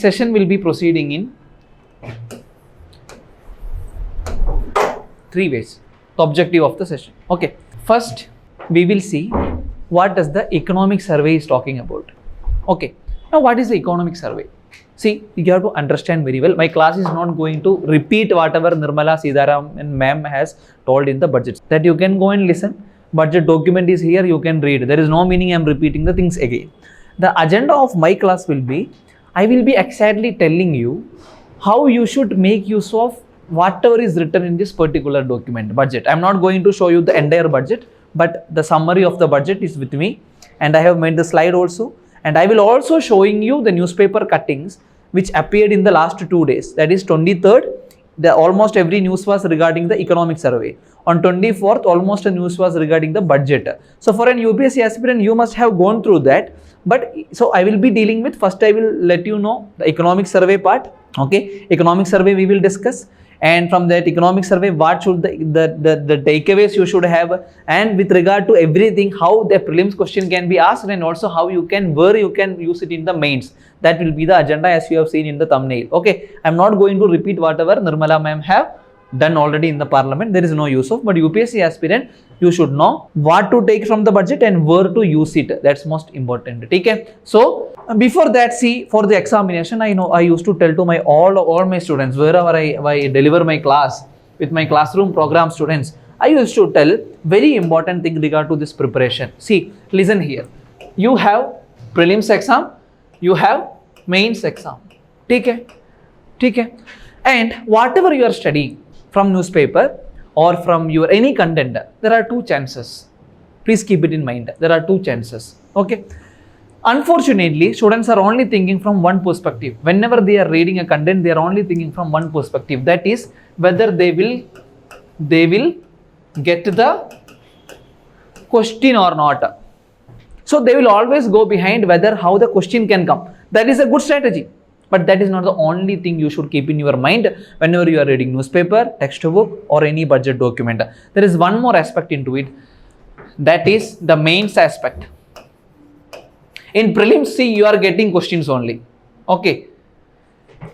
Session will be proceeding in three ways. The objective of the session. Okay. First, we will see what does the economic survey is talking about. Okay. Now, what is the economic survey? See, you have to understand very well. My class is not going to repeat whatever Nirmala Sidaram and ma'am has told in the budget. That you can go and listen. Budget document is here. You can read. There is no meaning I am repeating the things again. The agenda of my class will be, I will be exactly telling you how you should make use of whatever is written in this particular document, budget. I am not going to show you the entire budget, but the summary of the budget is with me, and I have made the slide also, and I will also showing you the newspaper cuttings which appeared in the last 2 days. That is 23rd, almost every news was regarding the economic survey. On 24th, almost a news was regarding the budget. So for an UPSC aspirant, you must have gone through that. But so I will be dealing with, first I will let you know the economic survey part. Okay, economic survey we will discuss, and from that economic survey what should the takeaways you should have, and with regard to everything how the prelims question can be asked, and also how you can, where you can use it in the mains. That will be the agenda as you have seen in the thumbnail. Okay, I am not going to repeat whatever Nirmala ma'am have done already in the parliament. There is no use of, but UPSC aspirant, you should know what to take from the budget and where to use it. That's most important. Okay. So before that, see, for the examination, I know I used to tell to my all my students, wherever I deliver my class with my classroom program students, I used to tell very important thing regard to this preparation. See, listen here. You have prelims exam, you have mains exam. Okay. Okay. And whatever you are studying from newspaper or from your any content, there are two chances. Please keep it in mind. There are two chances. Okay. Unfortunately, students are only thinking from one perspective. Whenever they are reading a content, they are only thinking from one perspective. That is whether they will get the question or not. So they will always go behind whether how the question can come. That is a good strategy. But that is not the only thing you should keep in your mind whenever you are reading newspaper, textbook or any budget document. There is one more aspect into it. That is the mains aspect. In prelims, see, you are getting questions only. Okay.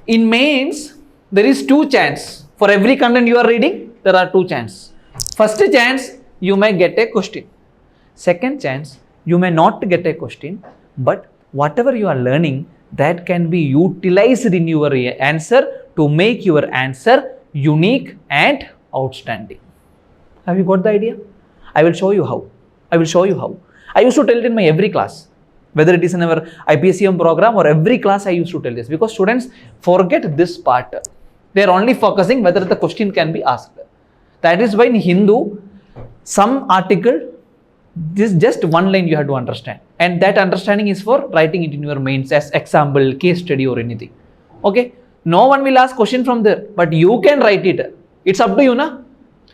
In mains, there is two chances. For every content you are reading, there are two chances. First chance, you may get a question. Second chance, you may not get a question, but whatever you are learning, that can be utilized in your answer to make your answer unique and outstanding. Have you got the idea? I will show you how. I will show you how. I used to tell it in my every class, whether it is in our IPSCM program or every class I used to tell this, because students forget this part. They are only focusing whether the question can be asked. That is why in Hindu, some article, this just one line you have to understand, and that understanding is for writing it in your mains as example, case study or anything. Okay, no one will ask question from there, but you can write it. It's up to you, na?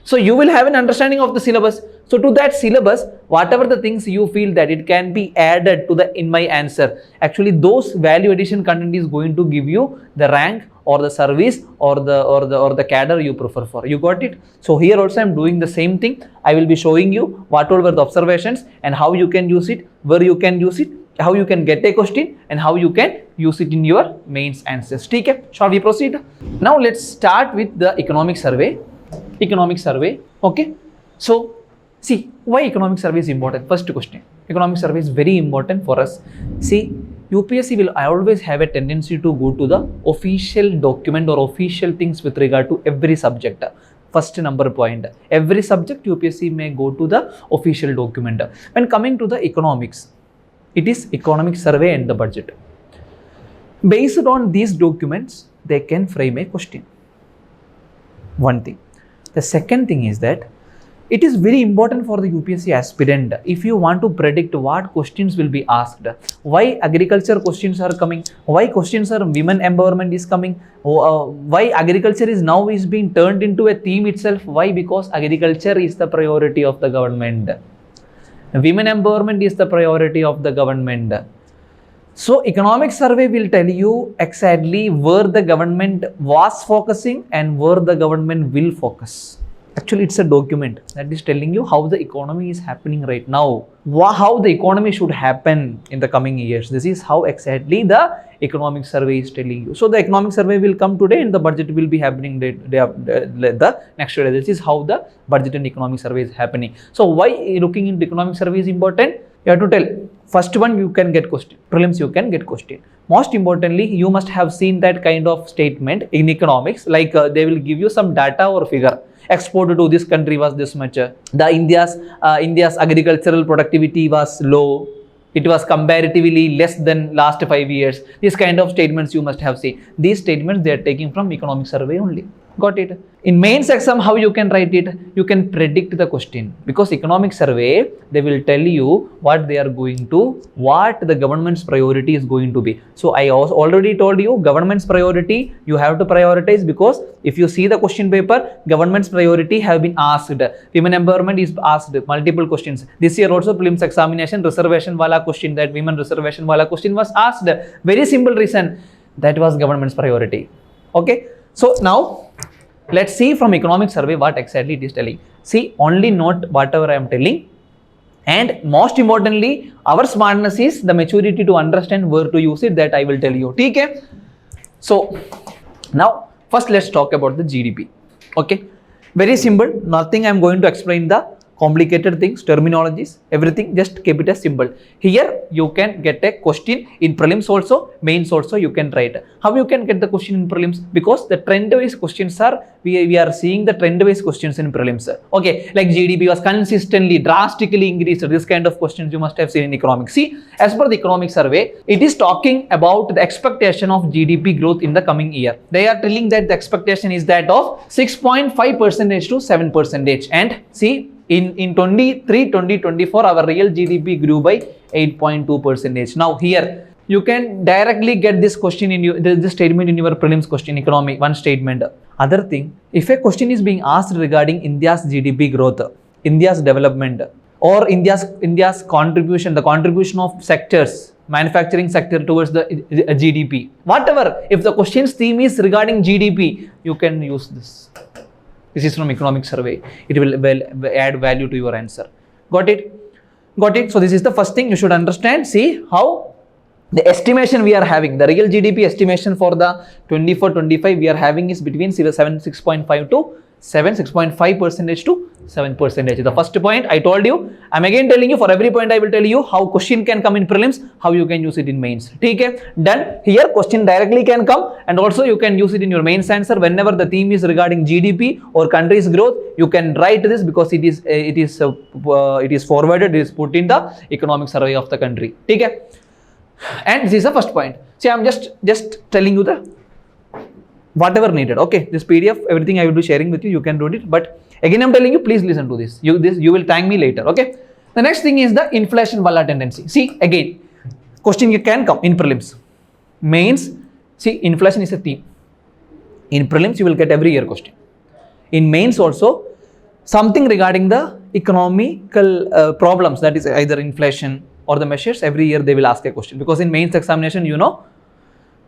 So you will have an understanding of the syllabus. So to that syllabus, whatever the things you feel that it can be added to the in my answer, actually those value addition content is going to give you the rank or the service or the cadre you prefer for. You got it? So here also I am doing the same thing. I will be showing you what all were the observations and how you can use it, where you can use it, how you can get a question, and how you can use it in your mains answers. Okay, shall we proceed? Now let's start with the economic survey. Economic survey. Okay. So see, why economic survey is important? First question. Economic survey is very important for us. See, UPSC will always have a tendency to go to the official document or official things with regard to every subject. First number point. Every subject UPSC may go to the official document. When coming to the economics, it is economic survey and the budget. Based on these documents, they can frame a question. One thing. The second thing is that it is very important for the UPSC aspirant if you want to predict what questions will be asked. Why agriculture questions are coming? Why questions are women empowerment is coming? Why agriculture is now being turned into a theme itself? Why? Because agriculture is the priority of the government. Women empowerment is the priority of the government. So economic survey will tell you exactly where the government was focusing and where the government will focus. Actually, it's a document that is telling you how the economy is happening right now, how the economy should happen in the coming years. This is how exactly the economic survey is telling you. So the economic survey will come today and the budget will be happening the next day. This is how the budget and economic survey is happening. So why looking into economic survey is important? You have to tell. First one, you can get question. Prelims, you can get question. Most importantly, you must have seen that kind of statement in economics, like they will give you some data or figure. Export to this country was this much. India's agricultural productivity was low. It was comparatively less than last 5 years. These kind of statements you must have seen. These statements they are taking from economic survey only. Got it? In mains exam, how you can write it? You can predict the question, because economic survey, they will tell you what they are going to, what the government's priority is going to be. So I already told you government's priority, you have to prioritize, because if you see the question paper, government's priority have been asked. Women empowerment is asked multiple questions. This year also prelims examination reservation wala question, that women reservation wala question was asked. Very simple reason, that was government's priority. Okay. So now let's see from economic survey what exactly it is telling. See, only note whatever I am telling, and most importantly, our smartness is the maturity to understand where to use it, that I will tell you. Okay. So now first let's talk about the GDP. Okay, very simple, nothing I am going to explain the complicated things, terminologies, everything, just keep it as simple. Here you can get a question in prelims also, mains also you can write. How you can get the question in prelims? Because the trend wise questions are, we are seeing the trend wise questions in prelims. Okay, like GDP was consistently, drastically increased. This kind of questions you must have seen in economics. See, as per the economic survey, it is talking about the expectation of GDP growth in the coming year. They are telling that the expectation is that of 6.5% to 7%. And see, in 2023-2024, our real GDP grew by 8.2%. Now here, you can directly get this question in this statement in your prelims question, economic, one statement. Other thing, if a question is being asked regarding India's GDP growth, India's development, or India's contribution, the contribution of sectors, manufacturing sector towards the GDP, whatever, if the question's theme is regarding GDP, you can use this. This is from economic survey. It will add value to your answer. Got it? Got it? So this is the first thing you should understand. See how the estimation we are having, the real GDP estimation for the 24-25 we are having is between 6.5% to 7%. The first point I told you, I'm again telling you, for every point I will tell you how question can come in prelims, how you can use it in mains. Okay, done. Here question directly can come, and also you can use it in your mains answer whenever the theme is regarding GDP or country's growth. You can write this because it is forwarded, it is put in the economic survey of the country. Okay, and this is the first point. See, I'm just telling you the whatever needed. Okay, this PDF, everything I will be sharing with you, you can do it, but again I'm telling you, please listen to this. You will thank me later. Okay, the next thing is the inflation wala tendency. See, again question you can come in prelims, mains. See, inflation is a theme. In prelims you will get every year question. In mains also, something regarding the economical problems, that is either inflation or the measures, every year they will ask a question, because in mains examination, you know,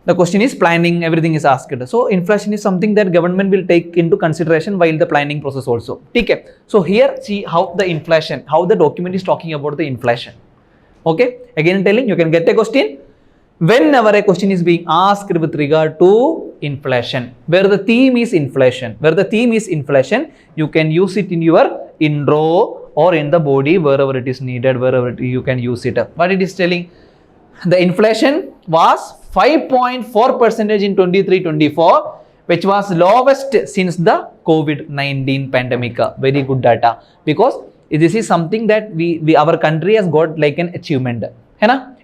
the question is planning, everything is asked. So inflation is something that government will take into consideration while the planning process also. Okay. So here see how the inflation, how the document is talking about the inflation. Okay. Again telling, you can get a question whenever a question is being asked with regard to inflation, where the theme is inflation. Where the theme is inflation, you can use it in your intro or in the body, wherever it is needed, wherever you can use it. What it is telling, the inflation was 5.4% in 23-24, which was lowest since the COVID-19 pandemic. Very good data, because this is something that our country has got like an achievement.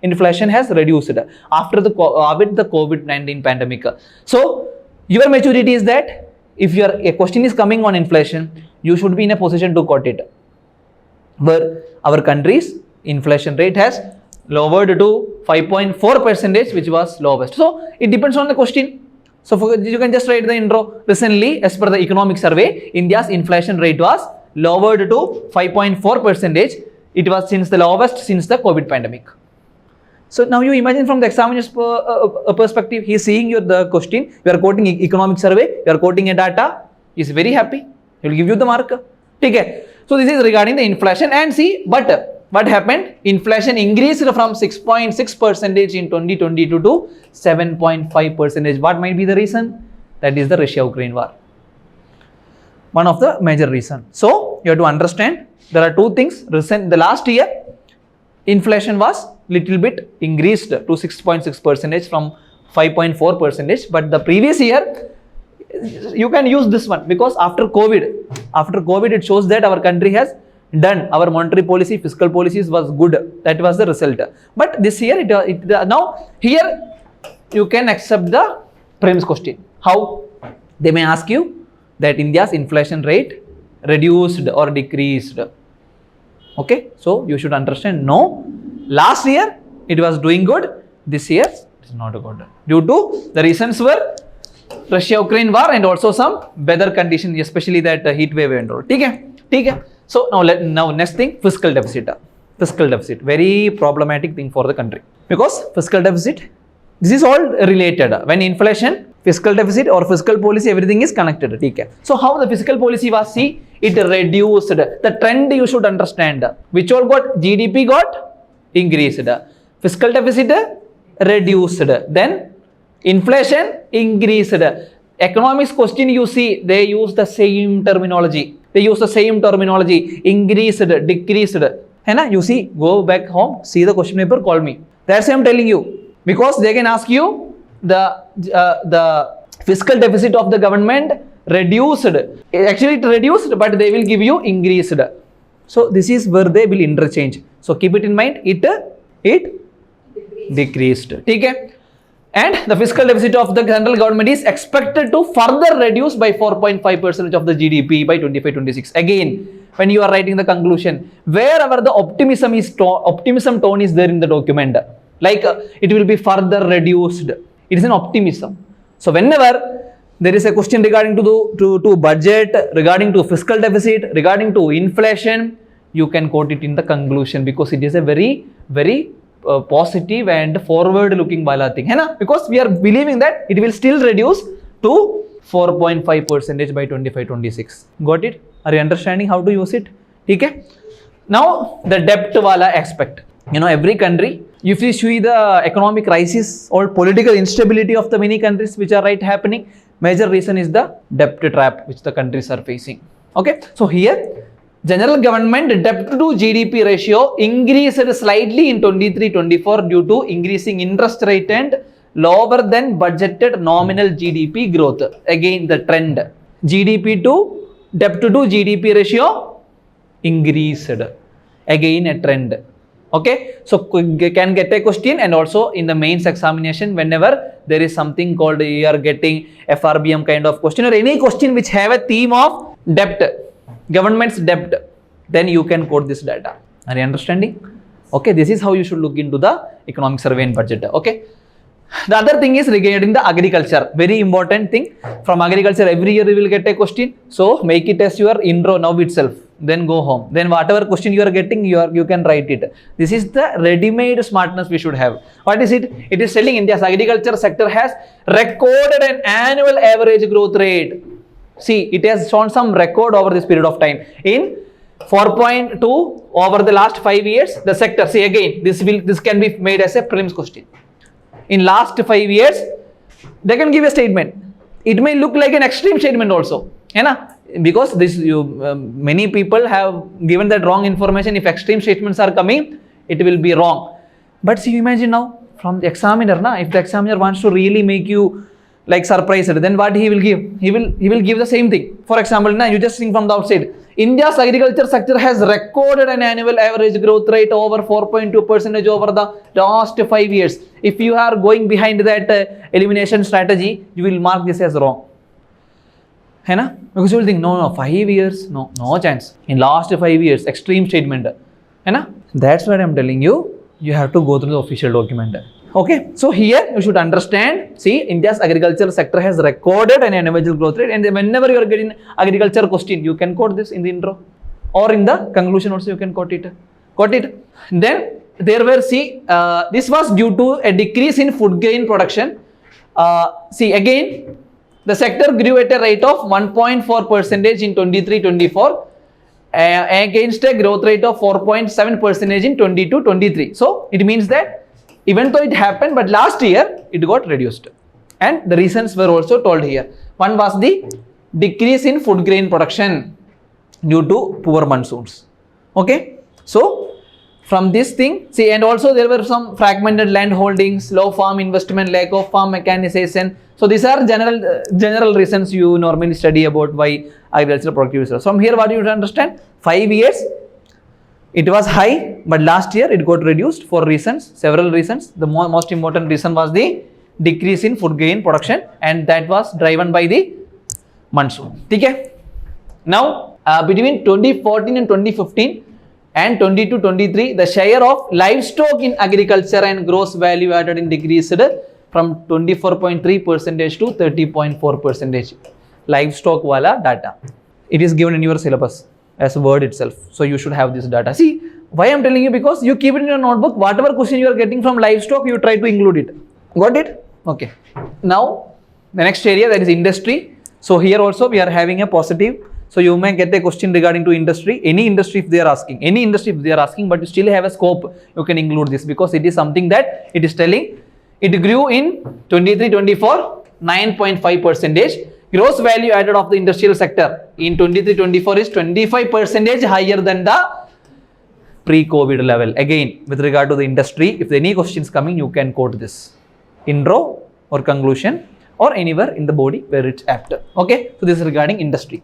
Inflation has reduced after the COVID-19 pandemic. So your maturity is that if a question is coming on inflation, you should be in a position to quote it, where our country's inflation rate has lowered to 5.4%, which was lowest. So it depends on the question. So you can just write the intro. Recently, as per the economic survey, India's inflation rate was lowered to 5.4%. It was since the lowest since the COVID pandemic. So now you imagine from the examiner's perspective, he is seeing the question, you are quoting economic survey, you are quoting a data, he is very happy. He will give you the mark. Okay. So this is regarding the inflation, and see, but what happened? Inflation increased from 6.6% in 2022 to 7.5%. What might be the reason? That is the Russia-Ukraine war. One of the major reasons. So you have to understand there are two things. The last year inflation was little bit increased to 6.6% from 5.4%, but the previous year you can use this one because after COVID it shows that our country has done, our monetary policy, fiscal policies was good. That was the result. But this year now here you can accept the previous question. How? They may ask you that India's inflation rate reduced or decreased. Okay, so you should understand, no, last year it was doing good, this year it is not good. Due to the reasons were Russia-Ukraine war and also some weather condition, especially that heat wave and all. Okay. So now next thing, fiscal deficit. Fiscal deficit, very problematic thing for the country, because fiscal deficit, this is all related. When inflation, fiscal deficit or fiscal policy, everything is connected. Okay. So how the fiscal policy was? See, it reduced. The trend you should understand. Which all got? GDP got increased. Fiscal deficit reduced. Then inflation increased. Economics question you see, they use the same terminology. Increased, decreased. You see, go back home, see the question paper, call me. That's why I'm telling you. Because they can ask you the fiscal deficit of the government reduced. Actually it reduced, but they will give you increased. So this is where they will interchange. So keep it in mind, it decreased. Okay? And the fiscal deficit of the central government is expected to further reduce by 4.5% of the GDP by 25-26. Again, when you are writing the conclusion, wherever the optimism tone is there in the document, like it will be further reduced. It is an optimism. So whenever there is a question regarding to budget, regarding to fiscal deficit, regarding to inflation, you can quote it in the conclusion, because it is a very, very positive and forward looking wala thing, because we are believing that it will still reduce to 4.5% by 25-26. Got it? Are you understanding how to use it? Okay. Now the debt wala aspect. Every country, if you see the economic crisis or political instability of the many countries which are happening, major reason is the debt trap which the countries are facing. Okay. So here, general government debt to GDP ratio increased slightly in 23-24 due to increasing interest rate and lower than budgeted nominal GDP growth. Again, the trend. GDP to debt to GDP ratio increased. Again, a trend. Okay. So, can get a question, and also in the mains examination, whenever there is something called, you are getting FRBM kind of question or any question which have a theme of debt, government's debt, then you can quote this data. Are you understanding? Okay, this is how you should look into the economic survey and budget. Okay. The other thing is regarding the agriculture. Very important thing. From agriculture, every year you will get a question. So make it as your intro now itself. Then go home. Then whatever question you are getting, you can write it. This is the ready-made smartness we should have. What is it? It is telling India's agriculture sector has recorded an annual average growth rate. See, it has shown some record over this period of time. In 4.2 over the last 5 years, the sector, see again, this can be made as a prelims question. In last 5 years, they can give a statement. It may look like an extreme statement also. Because many people have given that wrong information. If extreme statements are coming, it will be wrong. But see, imagine now, from the examiner, if the examiner wants to really make you like surprised, then what he will give? He will give the same thing. For example, you just think from the outside. India's agriculture sector has recorded an annual average growth rate over 4.2% over the last 5 years. If you are going behind that elimination strategy, you will mark this as wrong. Because you will think, no, 5 years, no chance. In last 5 years, extreme statement. That's what I am telling you. You have to go through the official document. Okay, so here you should understand, see, India's agriculture sector has recorded an annual growth rate, and whenever you are getting agriculture question, you can quote this in the intro, or in the conclusion also you can quote it. Got it? Then there were, see, this was due to a decrease in food grain production. See, again, The sector grew at a rate of 1.4% in 23-24 against a growth rate of 4.7% in 22-23. So it means that even though it happened, but last year it got reduced. And the reasons were also told here. One was the decrease in food grain production due to poor monsoons. Okay. So from this thing, see, and also there were some fragmented land holdings, low farm investment, lack of farm mechanization. So these are general reasons you normally study about why agricultural productivity is. From here, what you have to understand? 5 years it was high, but last year it got reduced for reasons, several reasons. The most important reason was the decrease in food grain production, and that was driven by the monsoon. Okay. Now between 2014 and 2015 and 22-23, the share of livestock in agriculture and gross value added in decreased from 24.3% to 30.4%. Livestock wala data. It is given in your syllabus as a word itself. So you should have this data. See, why I am telling you? Because you keep it in your notebook. Whatever question you are getting from livestock, you try to include it. Got it? Okay. Now, the next area, that is industry. So here also we are having a positive. So you may get a question regarding to industry, any industry if they are asking, but you still have a scope, you can include this because it is something that it is telling. It grew in 23-24, 9.5%. Gross value added of the industrial sector in 23-24 is 25% higher than the pre-COVID level. Again, with regard to the industry, if any questions coming, you can quote this. Intro or conclusion or anywhere in the body where it's apt. Okay, so this is regarding industry.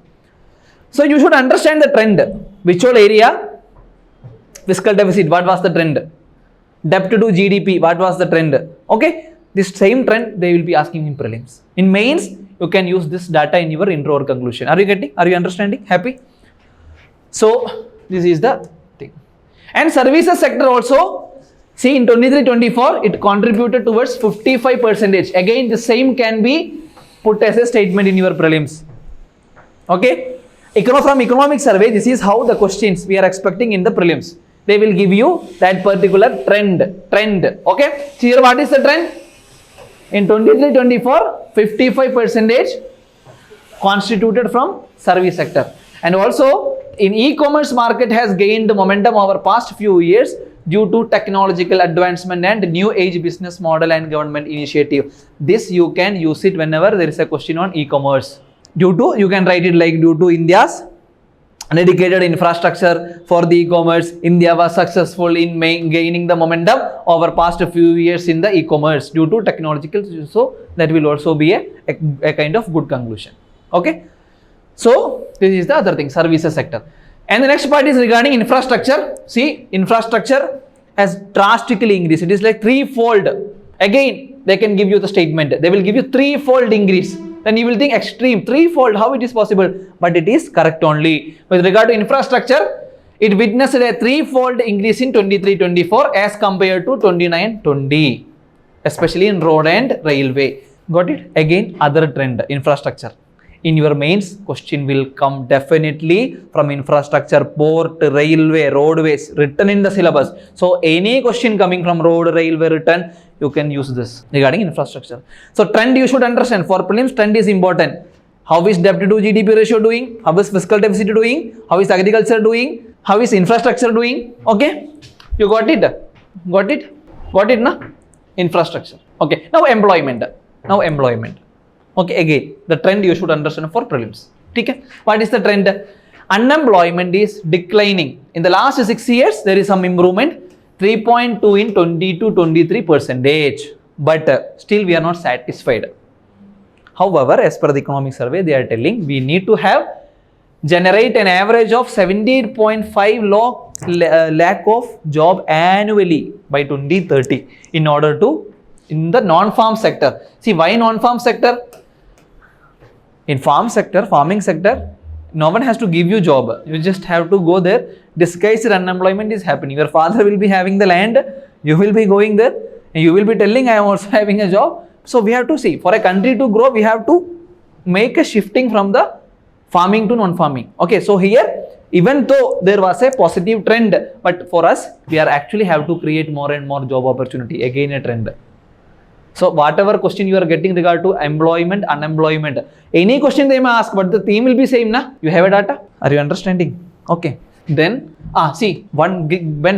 So you should understand the trend. Which all area? Fiscal deficit, what was the trend? Debt to GDP, what was the trend? Okay, this same trend they will be asking in prelims. In mains, you can use this data in your intro or conclusion. Are you getting? Are you understanding? Happy? So this is the thing. And services sector also, see in 23-24, it contributed towards 55%. Again, the same can be put as a statement in your prelims. Okay. From economic survey, this is how the questions we are expecting in the prelims. They will give you that particular trend. Okay. So here what is the trend? In 23-24, 55% constituted from service sector. And also in e-commerce market has gained momentum over past few years due to technological advancement and new age business model and government initiative. This you can use it whenever there is a question on e-commerce. Due to, you can write it like due to India's dedicated infrastructure for the e-commerce, India was successful in gaining the momentum over past few years in the e-commerce due to technological. So that will also be a kind of good conclusion. Okay. So this is the other thing, services sector. And the next part is regarding infrastructure. See, infrastructure has drastically increased. It is like threefold. Again, they can give you the statement. They will give you threefold increase. Then you will think extreme, threefold, how it is possible? But it is correct only. With regard to infrastructure, it witnessed a threefold increase in 23-24 as compared to 29-20, especially in road and railway. Got it? Again, other trend, infrastructure. In your mains, question will come definitely from infrastructure, port, railway, roadways, written in the syllabus. So any question coming from road, railway, written, you can use this regarding infrastructure. So trend you should understand. For prelims, trend is important. How is debt to GDP ratio doing? How is fiscal deficit doing? How is agriculture doing? How is infrastructure doing? Okay, you got it? Got it? Got it, na? Infrastructure. Okay, now employment. Okay, again, the trend you should understand for prelims. Okay, what is the trend? Unemployment is declining. In the last 6 years, there is some improvement. 3.2 in 22-23%. But still we are not satisfied. However, as per the economic survey, they are telling we need to generate an average of 17.5 lakh of job annually by 2030 in order to, in the non-farm sector. See, why non-farm sector? In farming sector, no one has to give you job. You just have to go there. Disguised unemployment is happening. Your father will be having the land. You will be going there. And you will be telling, I am also having a job. So we have to see, for a country to grow, we have to make a shifting from the farming to non-farming. Okay, so here, even though there was a positive trend, but for us, we are actually have to create more and more job opportunity. Again, a trend. So whatever question you are getting regard to employment, unemployment, any question they may ask, but the theme will be same, na? You have a data? Are you understanding? Okay. Then, see, one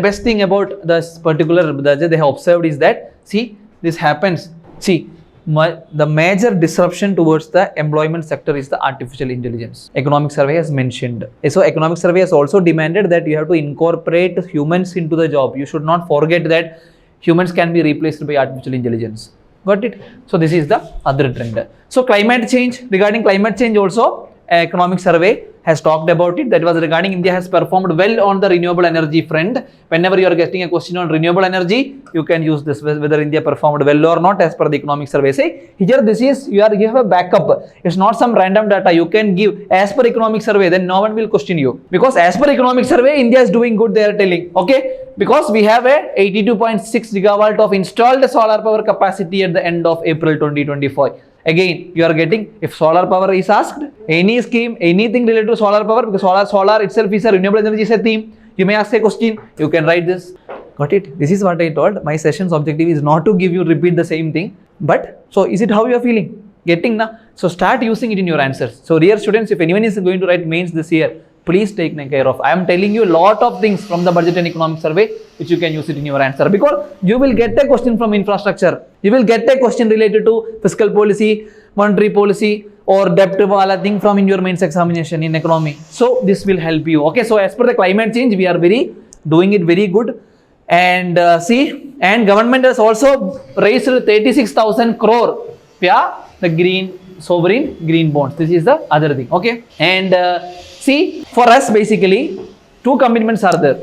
best thing about this particular budget they have observed is that, see, this happens. See, the major disruption towards the employment sector is the artificial intelligence. Economic survey has mentioned. So economic survey has also demanded that you have to incorporate humans into the job. You should not forget that humans can be replaced by artificial intelligence. Got it? So this is the other trend. So climate change, regarding climate change also, economic survey has talked about it. That was regarding India has performed well on the renewable energy front. Whenever you are getting a question on renewable energy, you can use this, whether India performed well or not as per the economic survey. Say here this is, you have a backup. It's not some random data you can give as per economic survey, then no one will question you. Because as per economic survey, India is doing good, they are telling. Okay? Because we have a 82.6 gigawatt of installed solar power capacity at the end of April 2025. Again, you are getting, if solar power is asked, any scheme, anything related to solar power, because solar itself is a renewable energy is a theme. You may ask a question, you can write this. Got it? This is what I told. My session's objective is not to give you repeat the same thing. But, so is it how you are feeling? Getting na? So start using it in your answers. So dear students, if anyone is going to write mains this year, please take care of. I am telling you a lot of things from the budget and economic survey which you can use it in your answer, because you will get a question from infrastructure. You will get a question related to fiscal policy, monetary policy, or debt wala thing from in your mains examination in economy. So this will help you. Okay, so as per the climate change, we are doing it very good. And see, and government has also raised 36,000 crore. Yeah, the green sovereign green bonds. This is the other thing. Okay, and see, for us basically, two commitments are there.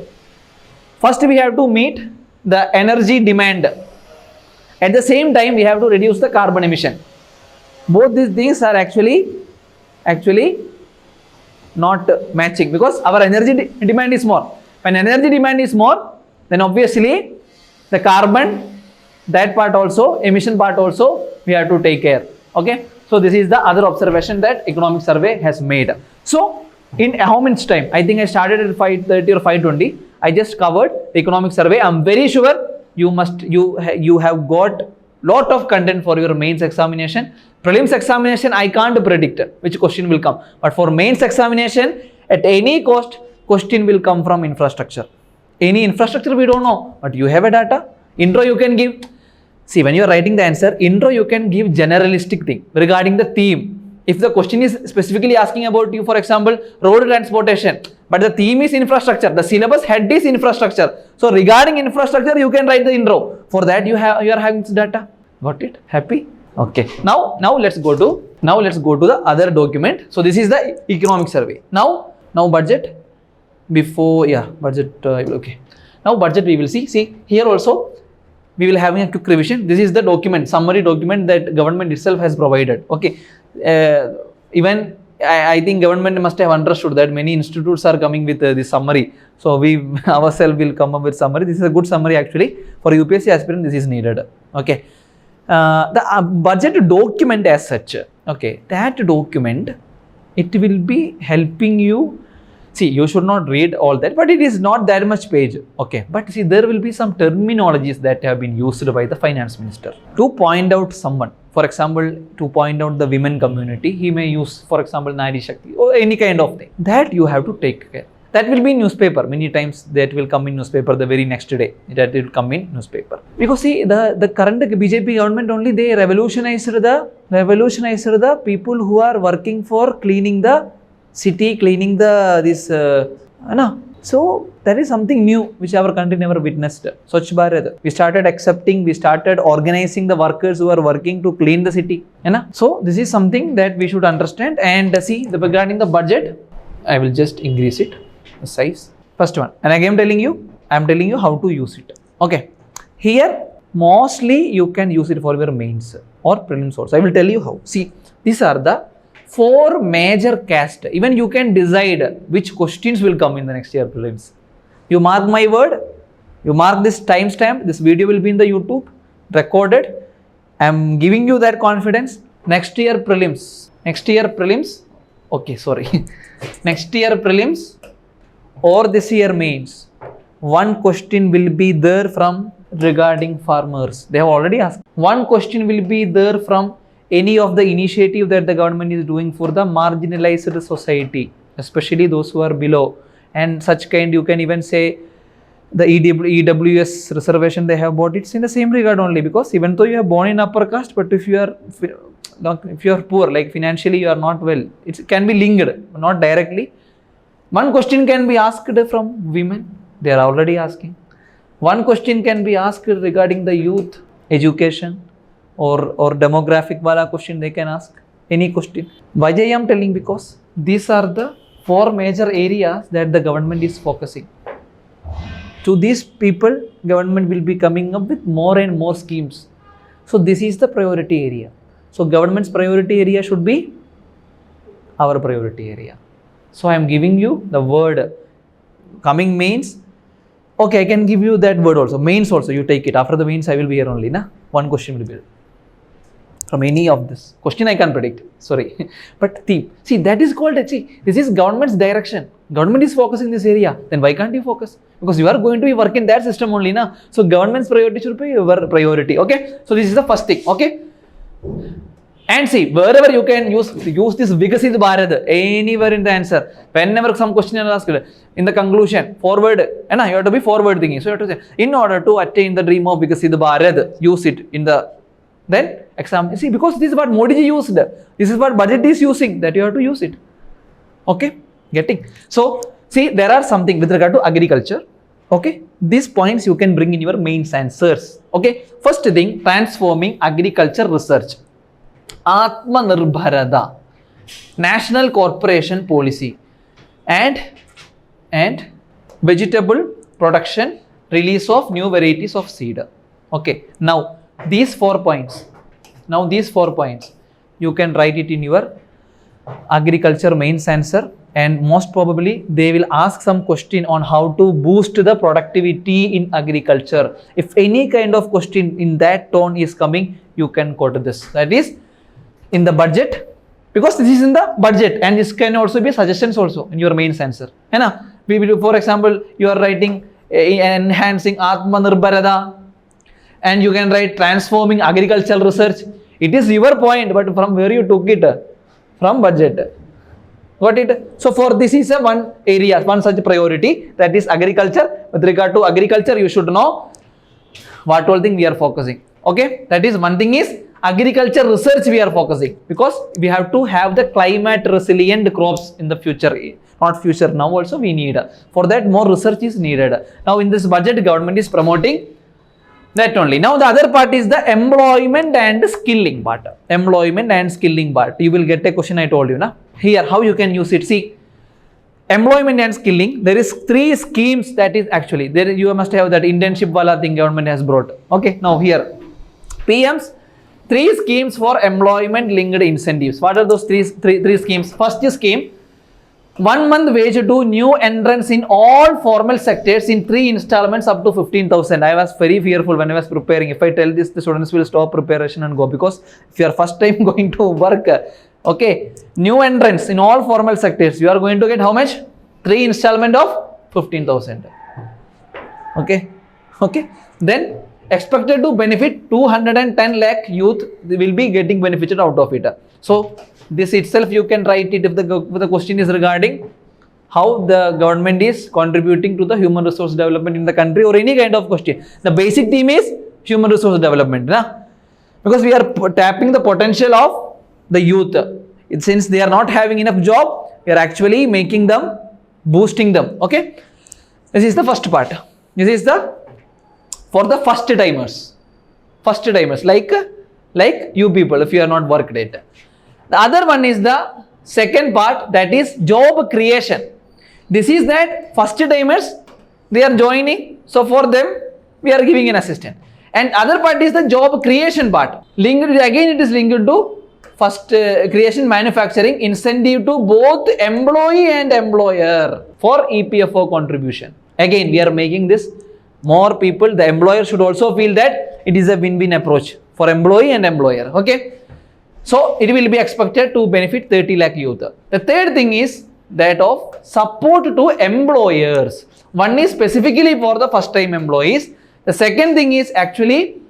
First, we have to meet the energy demand. At the same time, we have to reduce the carbon emission. Both these things are actually not matching, because our energy demand is more. When energy demand is more, then obviously the carbon, that part also, emission part also, we have to take care. Okay. So this is the other observation that economic survey has made. So in how much time? I think I started at 5:30 or 5:20. I just covered the economic survey. I'm very sure you have got lot of content for your mains examination. Prelims examination, I can't predict which question will come. But for mains examination, at any cost, question will come from infrastructure. Any infrastructure we don't know, but you have a data. Intro you can give. See, when you are writing the answer, intro you can give generalistic thing regarding the theme. If the question is specifically asking about you, for example, road transportation, but the theme is infrastructure, the syllabus head is infrastructure. So regarding infrastructure, you can write the intro. For that, you are having this data. Got it? Happy? Okay. Now let's go to the other document. So this is the economic survey. Now budget. Budget. Okay. Now budget we will see. See here also. We will have a quick revision. This is the document, summary document that government itself has provided. Okay. Even I think government must have understood that many institutes are coming with this summary. So we ourselves will come up with summary. This is a good summary actually. For UPSC aspirant, this is needed. Okay. The budget document as such. Okay. That document, it will be helping you. See, you should not read all that, but it is not that much page. Okay. But see, there will be some terminologies that have been used by the finance minister to point out someone. For example, to point out the women community, he may use, for example, Nari Shakti or any kind of thing. That you have to take care. That will be in newspaper. Many times that will come in newspaper the very next day. That will come in newspaper. Because see, the current BJP government only, they revolutionized the people who are working for cleaning the city, cleaning so that is something new which our country never witnessed. Swachh Bharat. We started organizing the workers who are working to clean the city. So this is something that we should understand. And see, regarding the budget, I will just increase it, the size. First one. And again I am telling you how to use it. Okay. Here, mostly you can use it for your mains or prelims also. I will tell you how. See, these are the 4 major caste. Even you can decide which questions will come in the next year prelims. You mark my word, you mark this timestamp, this video will be in the YouTube, recorded. I am giving you that confidence. Next year prelims, okay, sorry. Next year prelims or this year mains, one question will be there from regarding farmers. They have already asked. One question will be there from any of the initiative that the government is doing for the marginalized society, especially those who are below. And such kind, you can even say the EWS reservation they have bought, it's in the same regard only, because even though you are born in upper caste, but if you are poor, like financially you are not well, it can be linked, not directly. One question can be asked from women, they are already asking. One question can be asked regarding the youth, education, or demographic wala question they can ask. Any question. Why I am telling? Because these are the 4 major areas that the government is focusing. To these people, government will be coming up with more and more schemes. So this is the priority area. So government's priority area should be our priority area. So I am giving you the word coming mains. Okay, I can give you that word also. Mains also, you take it. After the mains, I will be here only. Na? One question will be there. From any of this. Question I can predict. Sorry. But theme. See, that is called, see, this is government's direction. Government is focusing this area. Then why can't you focus? Because you are going to be working in that system only. Na? So government's priority should be your priority. Okay. So this is the first thing. Okay. And see, wherever you can use this Vikasit Bharat, anywhere in the answer, whenever some question is asked, in the conclusion, forward, and you have to be forward thinking. So you have to say, in order to attain the dream of Vikasit Bharat, use it in the, then exam. See, because this is what Modi ji used, this is what budget is using, that you have to use it. Okay, getting. So, see, there are something with regard to agriculture. Okay, these points you can bring in your mains answers. Okay, first thing, transforming agriculture research. Atmanirbharata, National Corporation Policy, and vegetable production, release of new varieties of seed. Okay, now these 4 points, you can write it in your agriculture mains answer, and most probably they will ask some question on how to boost the productivity in agriculture. If any kind of question in that tone is coming, you can quote this. That is in the budget, because this is in the budget, and this can also be suggestions also in your mains answer. We will, for example, you are writing enhancing Atmanirbharata, and you can write transforming agricultural research. It is your point, but from where you took it? From budget. Got it? So for this is a one area, one such priority, that is agriculture. With regard to agriculture, you should know what all thing we are focusing. Okay, that is one thing is agriculture research we are focusing, because we have to have the climate resilient crops in the future. Not future, now also we need. For that more research is needed. Now in this budget, government is promoting that only. Now the other part is the employment and skilling part. Employment and skilling part. You will get a question I told you. Na? Here, how you can use it. See, employment and skilling, there is 3 schemes that is actually, there you must have that internship wala thing government has brought. Okay, now here, PM's 3 schemes for employment linked incentives. What are those three schemes? First scheme, 1 month wage to new entrants in all formal sectors in 3 installments up to 15,000. I was very fearful when I was preparing. If I tell this, the students will stop preparation and go, because if you are first time going to work, okay, new entrants in all formal sectors, you are going to get how much? 3 installment of 15,000. Okay, okay. Then expected to benefit 210 lakh youth will be getting benefited out of it. So this itself you can write it if the question is regarding how the government is contributing to the human resource development in the country, or any kind of question. The basic theme is human resource development, na? Because we are tapping the potential of the youth. Since they are not having enough job, we are actually making them, boosting them. Okay, this is the first part. This is the for the first timers, like you people, if you are not worked yet. The other one is the second part, that is job creation. This is that first timers, they are joining, so for them we are giving an assistance. And other part is the job creation part. Linked again, it is linked to first creation manufacturing, incentive to both employee and employer for EPFO contribution. Again, we are making this more people, the employer should also feel that it is a win-win approach for employee and employer. Okay, so it will be expected to benefit 30 lakh youth. The third thing is that of support to employers. One is specifically for the first time employees, The second thing is actually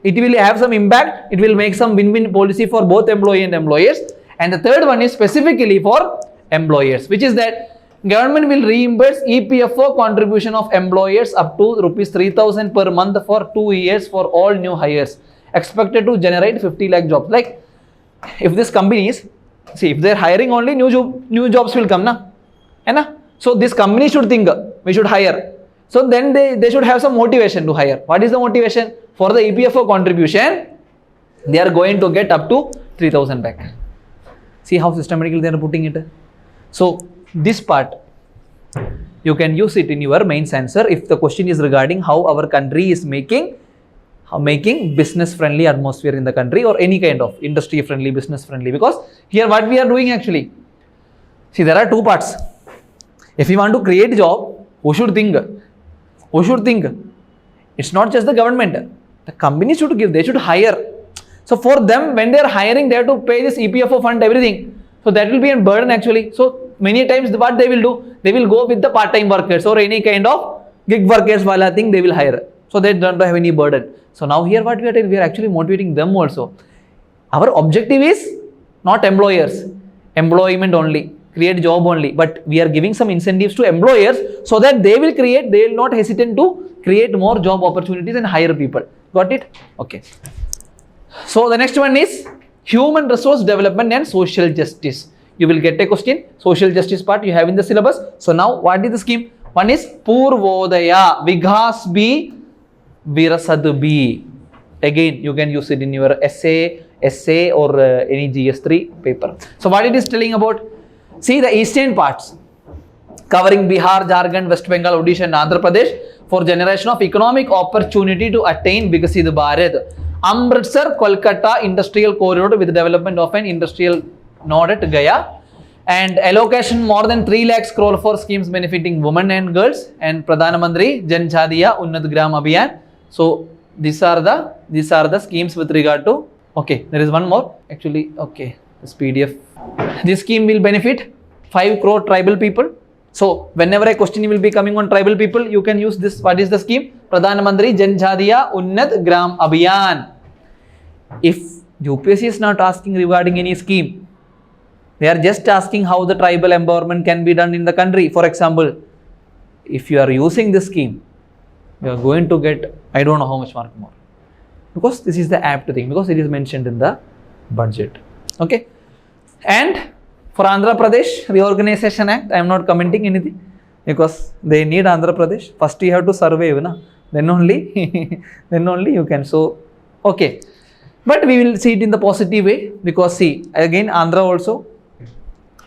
it will have some impact. It will make some win-win policy for both employee and employers. And the third one is specifically for employers, which is that government will reimburse EPFO contribution of employers up to rupees 3,000 per month for 2 years for all new hires, expected to generate 50 lakh jobs. Like if this companies, see, if they're hiring only, new jobs will come, na? Hai? So this company should think we should hire. So then they should have some motivation to hire. What is the motivation? For the EPFO contribution, they are going to get up to 3,000 back. See how systematically they are putting it. So this part, you can use it in your mains answer if the question is regarding how our country is making business friendly atmosphere in the country, or any kind of industry friendly, business friendly. Because here what we are doing actually, see, there are two parts. If you want to create job, who should think? Who should think? It's not just the government. The company should give, they should hire. So for them, when they are hiring, they have to pay this EPFO fund, everything. So that will be a burden actually. So many times what they will do, they will go with the part-time workers or any kind of gig workers wala thing they will hire. So they don't have any burden. So now here what we are doing, we are actually motivating them also. Our objective is not employers, employment only, create job only, but we are giving some incentives to employers so that they will not hesitate to create more job opportunities and hire people. Got it? Okay. So the next one is human resource development and social justice. You will get a question, social justice part you have in the syllabus. So now what is the scheme? One is Purvodaya, Vighas B, Virasad B. Again, you can use it in your essay or any GS3 paper. So what it is telling about? See the eastern parts covering Bihar, Jharkhand, West Bengal, Odisha and Andhra Pradesh for generation of economic opportunity to attain Vikasit Bharat. Amritsar, Kolkata industrial corridor with development of an industrial node at Gaya, and allocation more than 3 lakhs crore for schemes benefiting women and girls, and Pradhan Mantri Jan Jadiya Unnat Gram Abhiyan. So these are the schemes with regard to, okay, there is one more actually, okay, this PDF. This scheme will benefit 5 crore tribal people. So whenever a question will be coming on tribal people, you can use this. What is the scheme? Pradhan Mantri Jan Jadiya Unnat Gram Abhiyan. If UPSC is not asking regarding any scheme, they are just asking how the tribal empowerment can be done in the country. For example, if you are using this scheme, you are going to get, I don't know how much mark more. Because this is the apt thing, because it is mentioned in the budget. Okay. And for Andhra Pradesh Reorganization Act, I am not commenting anything because they need Andhra Pradesh. First you have to survey, na? Then only you can. So, okay. But we will see it in the positive way, because see, again Andhra also,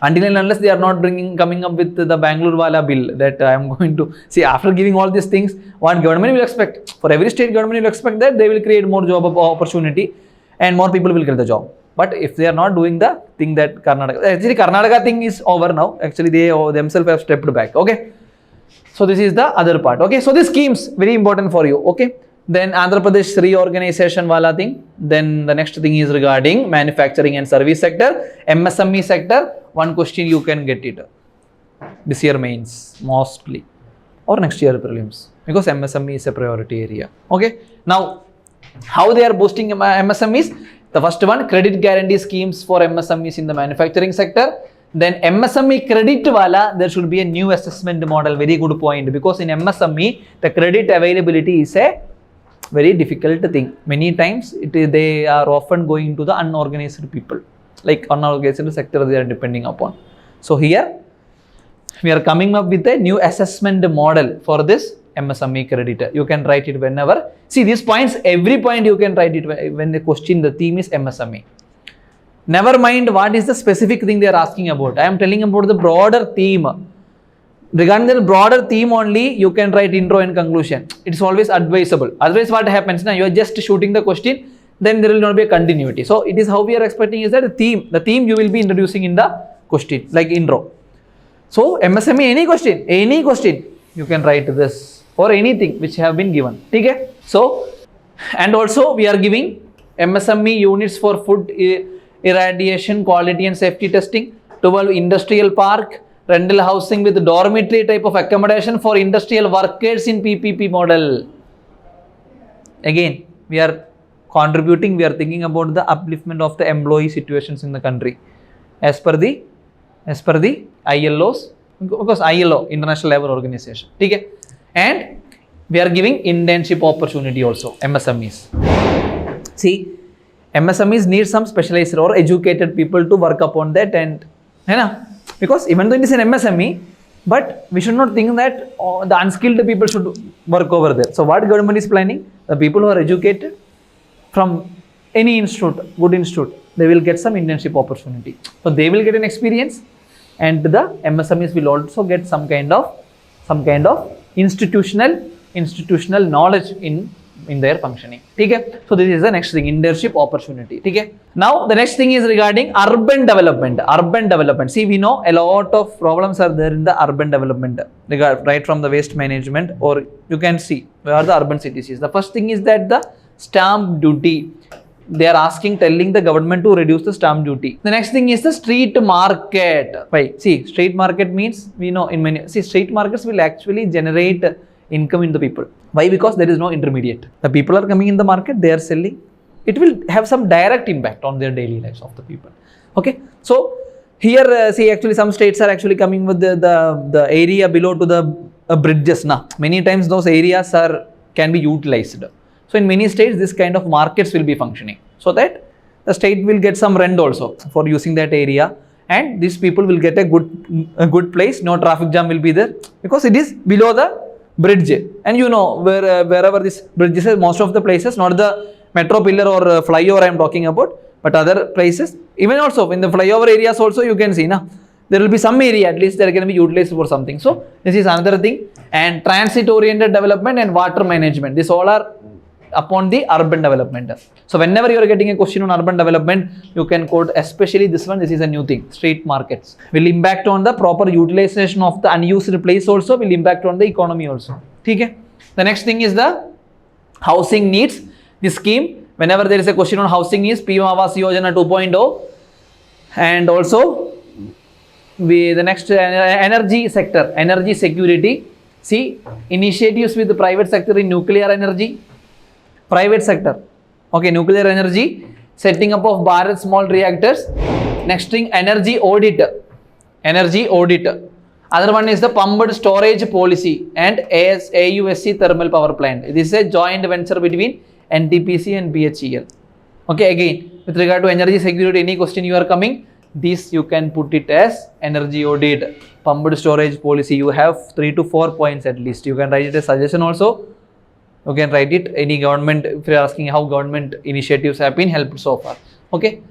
until and unless they are not coming up with the Bangalore Wala bill that I am going to see, after giving all these things, what government will expect? For every state government will expect that they will create more job opportunity and more people will get the job. But if they are not doing the thing that Karnataka, actually Karnataka thing is over now. Actually they themselves have stepped back. Okay. So this is the other part. Okay. So these schemes very important for you. Okay. Then Andhra Pradesh reorganization wala thing. Then the next thing is regarding manufacturing and service sector, MSME sector. One question you can get it this year mains mostly, or next year prelims, because MSME is a priority area. Okay. Now how they are boosting MSMEs? The first one, credit guarantee schemes for MSMEs in the manufacturing sector. Then MSME credit wala, there should be a new assessment model. Very good point, because in MSME the credit availability is a very difficult thing. Many times they are often going to the unorganized people, like unorganized sector they are depending upon. So here we are coming up with a new assessment model for this MSME creditor. You can write it whenever. See these points, every point you can write it when the question, the theme is MSME. Never mind what is the specific thing they are asking about. I am telling about the broader theme. Regarding the broader theme only, you can write intro and conclusion. It is always advisable. Otherwise what happens now, you are just shooting the question, then there will not be a continuity. So it is how we are expecting is that the theme you will be introducing in the question, like intro. So MSME, any question, you can write this for anything which have been given. Okay? So, and also we are giving MSME units for food irradiation, quality and safety testing, 12 industrial park, rental housing with dormitory type of accommodation for industrial workers in PPP model. Again, we are contributing, we are thinking about the upliftment of the employee situations in the country as per the ILO's, because ILO, International Labour Organization. Okay? And we are giving internship opportunity also, MSMEs. See, MSMEs need some specialized or educated people to work upon that, and because even though it is an MSME, but we should not think that the unskilled people should work over there. So what government is planning? The people who are educated from any institute, good institute, they will get some internship opportunity. So they will get an experience, and the MSMEs will also get some kind of institutional knowledge in their functioning. Okay? So this is the next thing, internship opportunity. Okay? Now the next thing is regarding urban development. See, we know a lot of problems are there in the urban development, right from the waste management, or you can see where the urban cities is. The first thing is that the stamp duty. They are telling the government to reduce the stamp duty. The next thing is the street market. Why? See, street market means, we know in many, street markets will actually generate income in the people. Why? Because there is no intermediate. The people are coming in the market, they are selling. It will have some direct impact on their daily lives of the people. Okay. So here, see, actually some states are actually coming with the area below to the bridges. Many times those areas can be utilized. So in many states, this kind of markets will be functioning, so that the state will get some rent also for using that area, and these people will get a good place. No traffic jam will be there because it is below the bridge. And you know, wherever this bridge is, most of the places, not the metro pillar or flyover I am talking about, but other places, even also in the flyover areas also you can see, there will be some area at least that can be utilized for something. So this is another thing. And transit oriented development and water management, this all are upon the urban development. So whenever you are getting a question on urban development, you can quote especially this one. This is a new thing. Street markets will impact on the proper utilization of the unused place, also will impact on the economy also. Okay? The next thing is the housing needs. This scheme, whenever there is a question on housing, is PM Awas Yojana 2.0. And also the next energy sector, energy security. See, initiatives with the private sector in nuclear energy. Private sector, okay, nuclear energy, setting up of Bharat small reactors. Next thing, energy audit. Other one is the pumped storage policy and AUSC thermal power plant. This is a joint venture between NTPC and BHEL. Okay, again, with regard to energy security, any question you are coming, this you can put it as energy audit, pumped storage policy. You have 3 to 4 points at least. You can write it as suggestion also. You can write it any government, if you are asking how government initiatives have been helped so far. Okay.